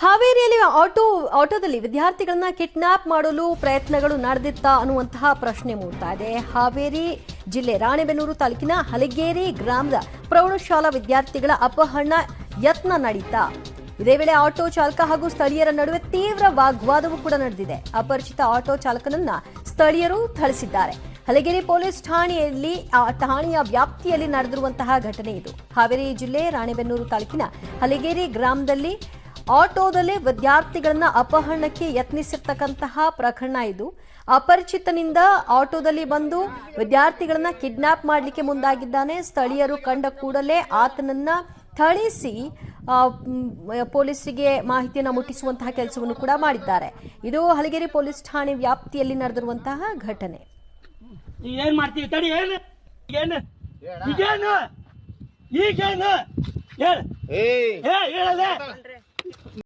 ಹಾವೇರಿಯಲ್ಲಿ ಆಟೋದಲ್ಲಿ ವಿದ್ಯಾರ್ಥಿಗಳನ್ನ ಕಿಡ್ನಾಪ್ ಮಾಡಲು ಪ್ರಯತ್ನಗಳು ನಡೆದಿತ್ತ ಅನ್ನುವಂತಹ ಪ್ರಶ್ನೆ ಮೂಡ್ತಾ ಇದೆ. ಹಾವೇರಿ ಜಿಲ್ಲೆ ರಾಣೆಬೆನ್ನೂರು ತಾಲೂಕಿನ ಹಲಗೇರಿ ಗ್ರಾಮದ ಪ್ರೌಢಶಾಲಾ ವಿದ್ಯಾರ್ಥಿಗಳ ಅಪಹರಣ ಯತ್ನ ನಡೀತಾ. ಇದೇ ವೇಳೆ ಆಟೋ ಚಾಲಕ ಹಾಗೂ ಸ್ಥಳೀಯರ ನಡುವೆ ತೀವ್ರ ವಾಗ್ವಾದವೂ ಕೂಡ ನಡೆದಿದೆ. ಅಪರಿಚಿತ ಆಟೋ ಚಾಲಕನನ್ನ ಸ್ಥಳೀಯರು ಥಳಿಸಿದ್ದಾರೆ. ಹಲಗೇರಿ ಪೊಲೀಸ್ ಠಾಣೆಯ ವ್ಯಾಪ್ತಿಯಲ್ಲಿ ನಡೆದಿರುವಂತಹ ಘಟನೆ ಇದು. ಹಾವೇರಿ ಜಿಲ್ಲೆ ರಾಣೆಬೆನ್ನೂರು ತಾಲೂಕಿನ ಹಲಗೇರಿ ಗ್ರಾಮದಲ್ಲಿ ಆಟೋದಲ್ಲಿ ವಿದ್ಯಾರ್ಥಿಗಳನ್ನ ಅಪಹರಣಕ್ಕೆ ಯತ್ನಿಸಿರ್ತಕ್ಕಂತಹ ಪ್ರಕರಣ ಇದು. ಅಪರಿಚಿತನಿಂದ ಆಟೋದಲ್ಲಿ ಬಂದು ವಿದ್ಯಾರ್ಥಿಗಳನ್ನ ಕಿಡ್ನಾಪ್ ಮಾಡಲಿಕ್ಕೆ ಮುಂದಾಗಿದ್ದಾನೆ. ಸ್ಥಳೀಯರು ಕಂಡ ಕೂಡಲೇ ಆತನನ್ನ ಥಳಿಸಿ ಪೊಲೀಸರಿಗೆ ಮಾಹಿತಿಯನ್ನು ಮುಟ್ಟಿಸುವಂತಹ ಕೆಲಸವನ್ನು ಕೂಡ ಮಾಡಿದ್ದಾರೆ. ಇದು ಹಲಗೇರಿ ಪೊಲೀಸ್ ಠಾಣೆ ವ್ಯಾಪ್ತಿಯಲ್ಲಿ ನಡೆದಿರುವಂತಹ ಘಟನೆ. ಏನ್ ಮಾಡ್ತೀವಿ ತಡಿ, ಏನು ಈಗೇನು ಈಗೇನು ಹೇಳದೆ